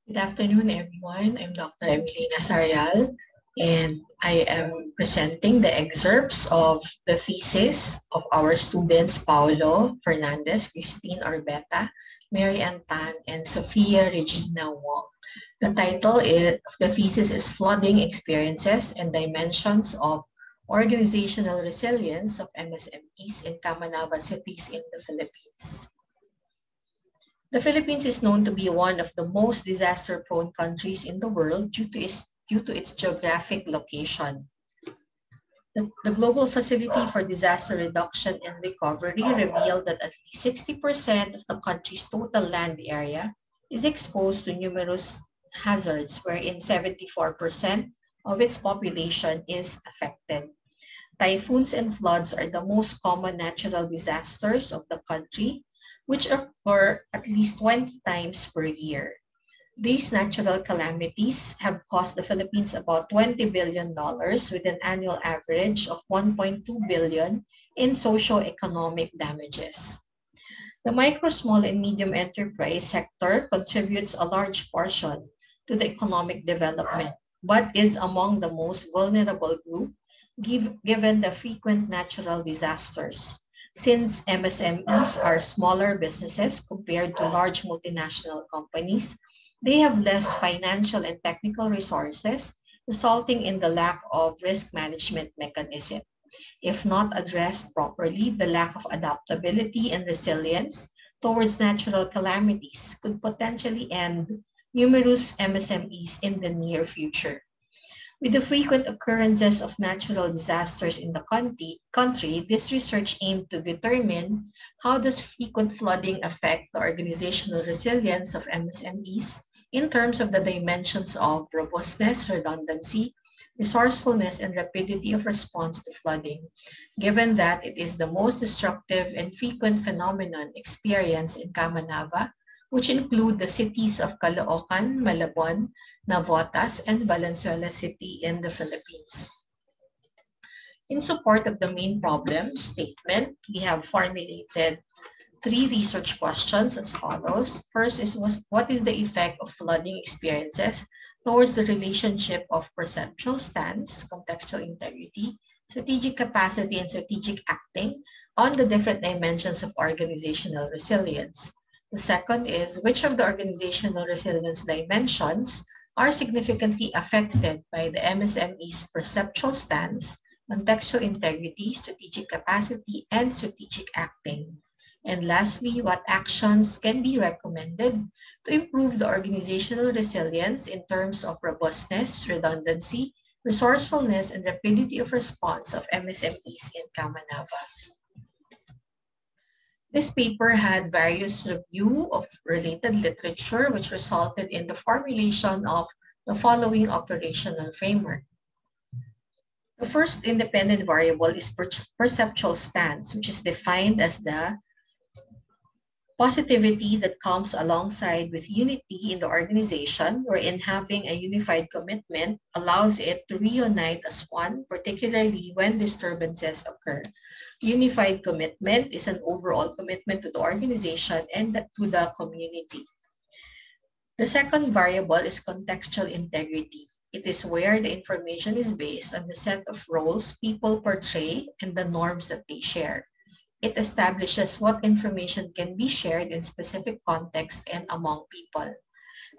Good afternoon, everyone. I'm Dr. Emilina Sarreal, and I am presenting the excerpts of the thesis of our students Paulo Fernandez, Christine Orbeta, Mary Ann Tan, and Sophia Regina Wong. The title of the thesis is Flooding Experiences and Dimensions of Organizational Resilience of MSMEs in CAMANAVA cities in the Philippines. The Philippines is known to be one of the most disaster-prone countries in the world due to its geographic location. The Global Facility for Disaster Reduction and Recovery revealed that at least 60% of the country's total land area is exposed to numerous hazards, wherein 74% of its population is affected. Typhoons and floods are the most common natural disasters of the country, which occur at least 20 times per year. These natural calamities have cost the Philippines about $20 billion with an annual average of $1.2 billion in socio-economic damages. The micro, small, and medium enterprise sector contributes a large portion to the economic development, but is among the most vulnerable group given the frequent natural disasters. Since MSMEs are smaller businesses compared to large multinational companies, they have less financial and technical resources, resulting in the lack of risk management mechanism. If not addressed properly, the lack of adaptability and resilience towards natural calamities could potentially end numerous MSMEs in the near future. With the frequent occurrences of natural disasters in the country, this research aimed to determine how does frequent flooding affect the organizational resilience of MSMEs in terms of the dimensions of robustness, redundancy, resourcefulness, and rapidity of response to flooding, given that it is the most destructive and frequent phenomenon experienced in CAMANAVA, which include the cities of Caloocan, Malabon, Navotas, and Valenzuela City in the Philippines. In support of the main problem statement, we have formulated three research questions as follows. First is, what is the effect of flooding experiences towards the relationship of perceptual stance, contextual integrity, strategic capacity, and strategic acting on the different dimensions of organizational resilience? The second is, which of the organizational resilience dimensions are significantly affected by the MSME's perceptual stance, contextual integrity, strategic capacity, and strategic acting? And lastly, what actions can be recommended to improve the organizational resilience in terms of robustness, redundancy, resourcefulness, and rapidity of response of MSMEs in CAMANAVA? This paper had various review of related literature, which resulted in the formulation of the following operational framework. The first independent variable is perceptual stance, which is defined as the positivity that comes alongside with unity in the organization, wherein having a unified commitment allows it to reunite as one, particularly when disturbances occur. Unified commitment is an overall commitment to the organization and to the community. The second variable is contextual integrity. It is where the information is based on the set of roles people portray and the norms that they share. It establishes what information can be shared in specific contexts and among people.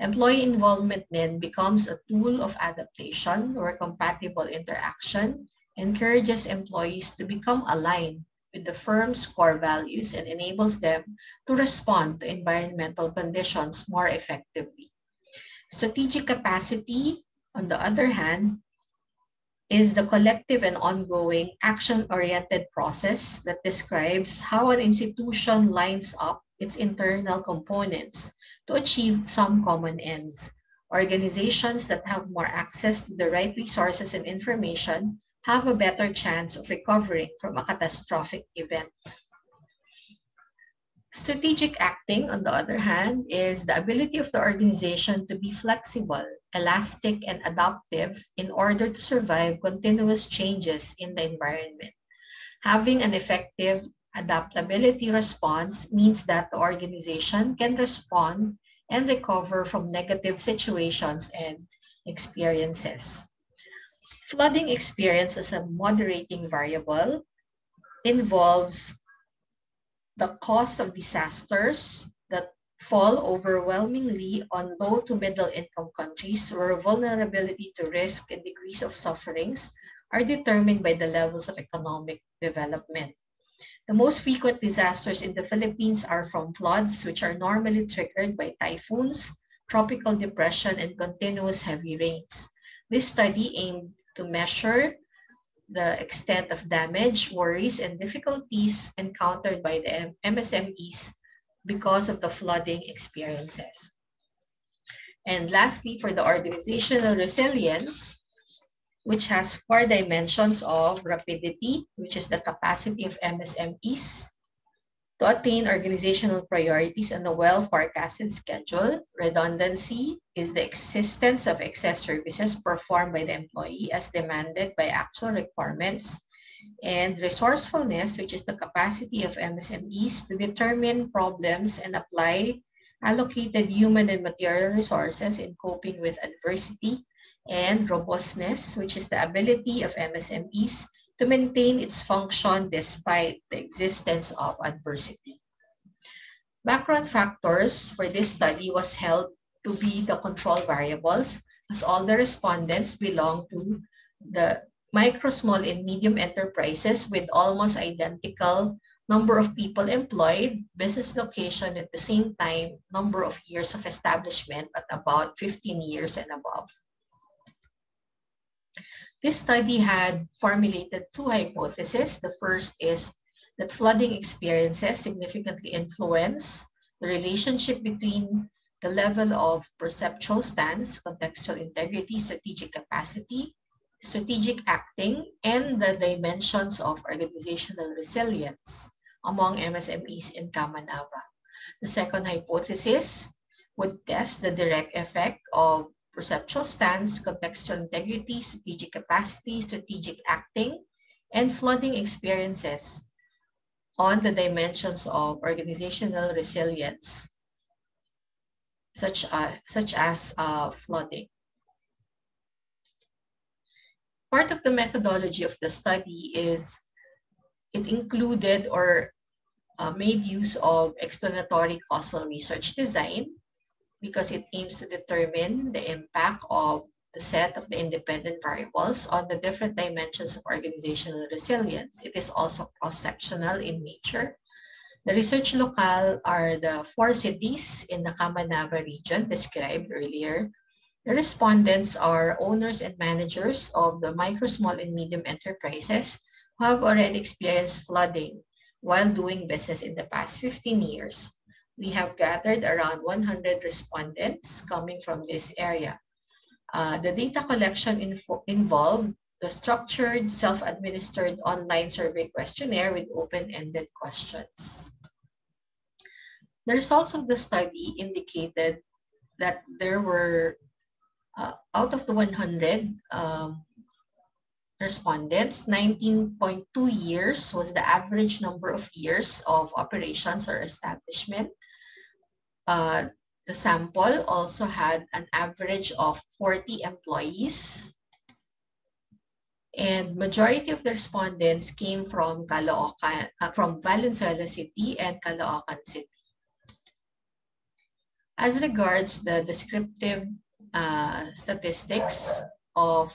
Employee involvement then becomes a tool of adaptation where compatible interaction encourages employees to become aligned with the firm's core values and enables them to respond to environmental conditions more effectively. Strategic capacity, on the other hand, is the collective and ongoing action-oriented process that describes how an institution lines up its internal components to achieve some common ends. Organizations that have more access to the right resources and information have a better chance of recovering from a catastrophic event. Strategic acting, on the other hand, is the ability of the organization to be flexible, elastic, and adaptive in order to survive continuous changes in the environment. Having an effective adaptability response means that the organization can respond and recover from negative situations and experiences. Flooding experience as a moderating variable involves the cost of disasters that fall overwhelmingly on low to middle income countries where vulnerability to risk and degrees of sufferings are determined by the levels of economic development. The most frequent disasters in the Philippines are from floods, which are normally triggered by typhoons, tropical depression, and continuous heavy rains. This study aimed to measure the extent of damage, worries, and difficulties encountered by the MSMEs because of the flooding experiences. And lastly, for the organizational resilience, which has 4 dimensions of rapidity, which is the capacity of MSMEs to attain organizational priorities on a well-forecasted schedule. Redundancy is the existence of excess services performed by the employee as demanded by actual requirements. And resourcefulness, which is the capacity of MSMEs to determine problems and apply allocated human and material resources in coping with adversity. And robustness, which is the ability of MSMEs to maintain its function despite the existence of adversity. Background factors for this study was held to be the control variables, as all the respondents belong to the micro, small, and medium enterprises with almost identical number of people employed, business location at the same time, number of years of establishment at about 15 years and above. This study had formulated 2 hypotheses. The first is that flooding experiences significantly influence the relationship between the level of perceptual stance, contextual integrity, strategic capacity, strategic acting, and the dimensions of organizational resilience among MSMEs in CAMANAVA. The second hypothesis would test the direct effect of perceptual stance, contextual integrity, strategic capacity, strategic acting, and flooding experiences on the dimensions of organizational resilience, such as flooding. Part of the methodology of the study is it included or made use of explanatory causal research design, because it aims to determine the impact of the set of the independent variables on the different dimensions of organizational resilience. It is also cross-sectional in nature. The research locale are the 4 cities in the CAMANAVA region described earlier. The respondents are owners and managers of the micro, small, and medium enterprises who have already experienced flooding while doing business in the past 15 years. We have gathered around 100 respondents coming from this area. The data collection involved the structured, self-administered online survey questionnaire with open-ended questions. The results of the study indicated that there were, out of the 100 respondents, 19.2 years was the average number of years of operations or establishment. The sample also had an average of 40 employees, and majority of the respondents came from from Valenzuela City and Caloocan City. As regards the descriptive statistics of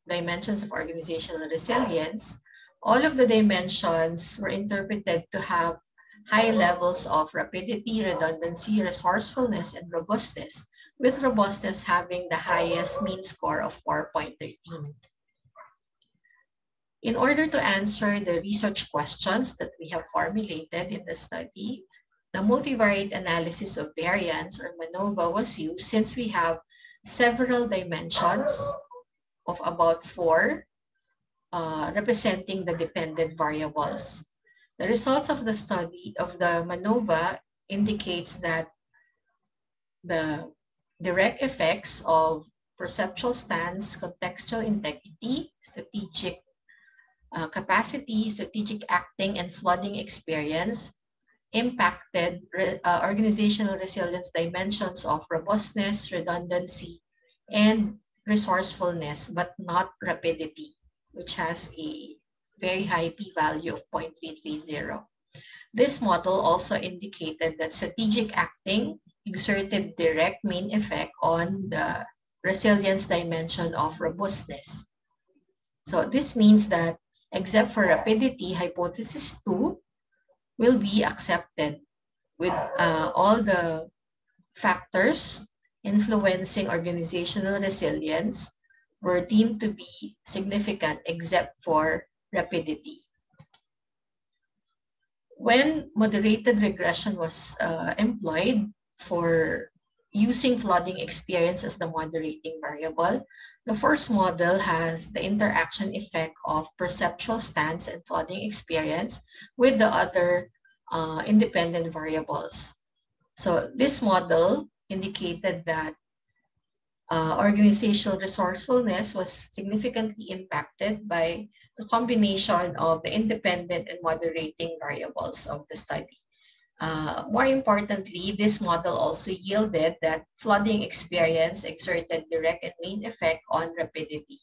dimensions of organizational resilience, all of the dimensions were interpreted to have high levels of rapidity, redundancy, resourcefulness, and robustness, with robustness having the highest mean score of 4.13. In order to answer the research questions that we have formulated in the study, the multivariate analysis of variance, or MANOVA, was used since we have several dimensions of about 4 representing the dependent variables. The results of the study of the MANOVA indicates that the direct effects of perceptual stance, contextual integrity, strategic capacity, strategic acting, and flooding experience impacted organizational resilience dimensions of robustness, redundancy, and resourcefulness, but not rapidity, which has a very high p-value of 0.330. This model also indicated that strategic acting exerted direct main effect on the resilience dimension of robustness. So this means that except for rapidity, hypothesis 2 will be accepted with all the factors influencing organizational resilience were deemed to be significant except for rapidity. When moderated regression was employed for using flooding experience as the moderating variable, the first model has the interaction effect of perceptual stance and flooding experience with the other independent variables. So this model indicated that organizational resourcefulness was significantly impacted by the combination of the independent and moderating variables of the study. More importantly, this model also yielded that flooding experience exerted direct and main effect on rapidity.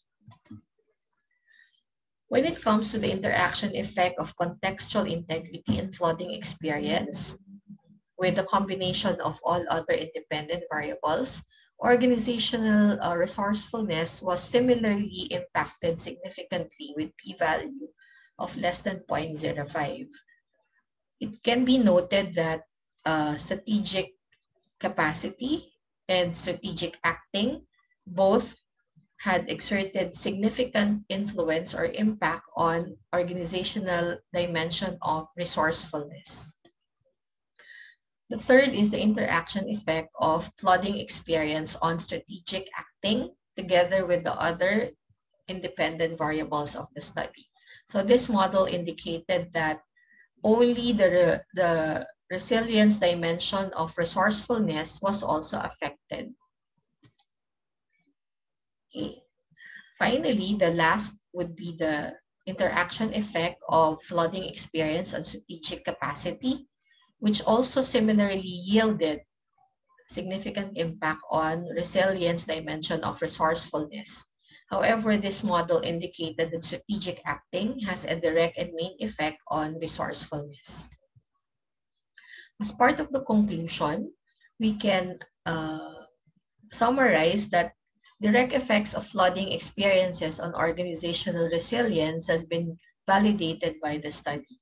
When it comes to the interaction effect of contextual integrity and flooding experience, with the combination of all other independent variables, organizational resourcefulness was similarly impacted significantly with p-value of less than 0.05. It can be noted that strategic capacity and strategic acting both had exerted significant influence or impact on organizational dimension of resourcefulness. The third is the interaction effect of flooding experience on strategic acting together with the other independent variables of the study. So this model indicated that only the resilience dimension of resourcefulness was also affected. Okay. Finally, the last would be the interaction effect of flooding experience on strategic capacity, which also similarly yielded significant impact on resilience dimension of resourcefulness. However, this model indicated that strategic acting has a direct and main effect on resourcefulness. As part of the conclusion, we can summarize that direct effects of flooding experiences on organizational resilience has been validated by the study.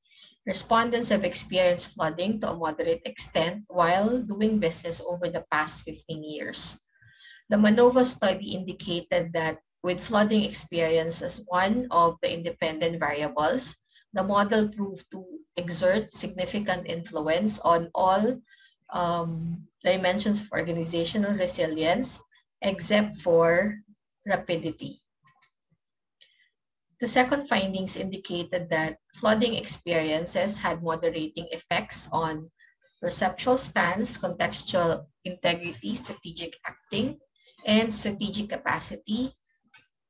Respondents have experienced flooding to a moderate extent while doing business over the past 15 years. The MANOVA study indicated that with flooding experience as one of the independent variables, the model proved to exert significant influence on all dimensions of organizational resilience except for rapidity. The second findings indicated that flooding experiences had moderating effects on perceptual stance, contextual integrity, strategic acting, and strategic capacity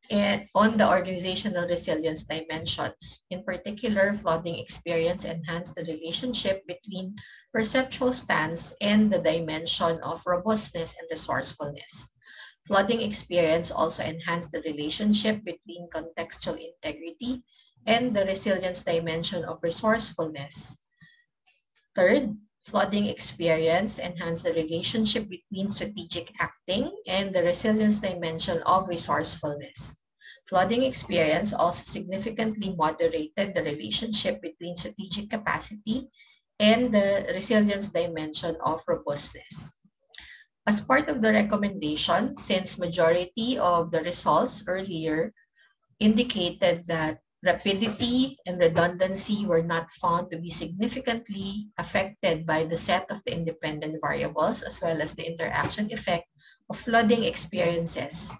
and on the organizational resilience dimensions. In particular, flooding experience enhanced the relationship between perceptual stance and the dimension of robustness and resourcefulness. Flooding experience also enhanced the relationship between contextual integrity and the resilience dimension of resourcefulness. Third, flooding experience enhanced the relationship between strategic acting and the resilience dimension of resourcefulness. Flooding experience also significantly moderated the relationship between strategic capacity and the resilience dimension of robustness. As part of the recommendation, since majority of the results earlier indicated that rapidity and redundancy were not found to be significantly affected by the set of the independent variables as well as the interaction effect of flooding experiences,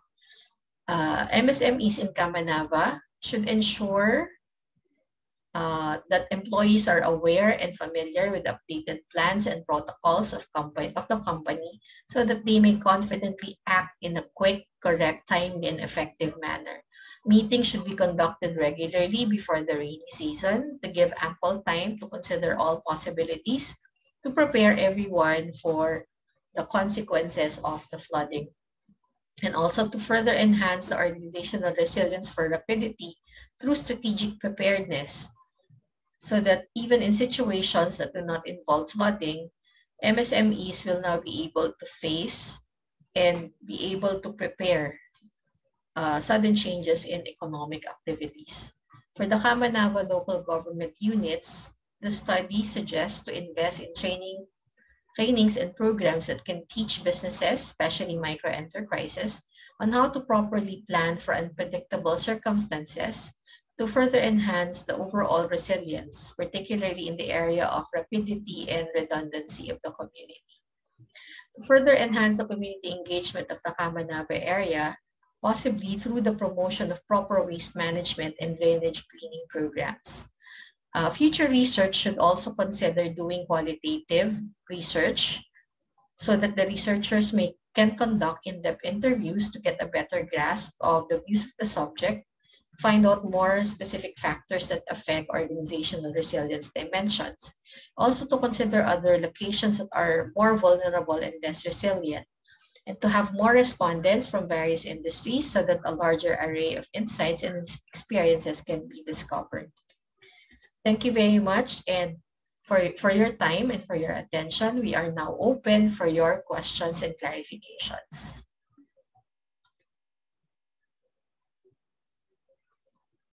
MSMEs in CAMANAVA should ensure that employees are aware and familiar with updated plans and protocols of the company so that they may confidently act in a quick, correct, timely, and effective manner. Meetings should be conducted regularly before the rainy season to give ample time to consider all possibilities to prepare everyone for the consequences of the flooding, and also to further enhance the organizational resilience for rapidity through strategic preparedness, so that even in situations that do not involve flooding, MSMEs will now be able to face and be able to prepare sudden changes in economic activities. For the CAMANAVA local government units, the study suggests to invest in trainings and programs that can teach businesses, especially micro enterprises, on how to properly plan for unpredictable circumstances to further enhance the overall resilience, particularly in the area of rapidity and redundancy of the community. To further enhance the community engagement of the CAMANAVA area, possibly through the promotion of proper waste management and drainage cleaning programs. Future research should also consider doing qualitative research so that the researchers can conduct in-depth interviews to get a better grasp of the views of the subject, find out more specific factors that affect organizational resilience dimensions. Also to consider other locations that are more vulnerable and less resilient, and to have more respondents from various industries so that a larger array of insights and experiences can be discovered. Thank you very much, and for your time and for your attention. We are now open for your questions and clarifications.